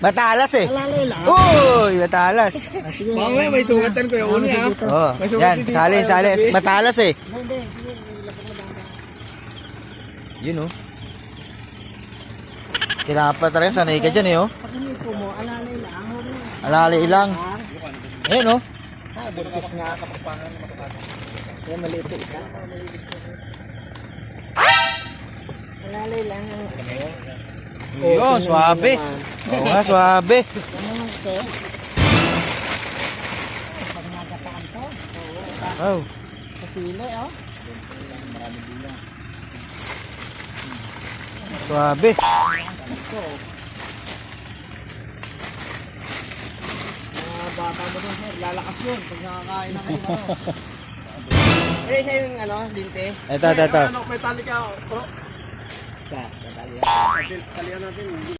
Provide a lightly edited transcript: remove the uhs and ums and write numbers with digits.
Matalas eh. Alalay lang. Uy, matalas. Mamaya may sugatan ko yung uni ha. Oh, yan, sali. Matalas eh. Hindi. Yun oh. Kinapat rin, sanay ka dyan eh oh. Pag hindi po mo, alalay lang. Alalay lang. Ayan oh. Burkis nga kapagpangan na makapagpangan. Kaya maliit ito isa. Alalay lang. Yun, swabe. Oo nga, swabe. Ano naman kasi? Pag nagataan to. Oh. Sa sili, oh. Swabe. Bata mo doon sir, lalakas yun pag nakakain na kayo. Eh, siya yung ano, linte. Ito. Ano, metallica. Talihan natin.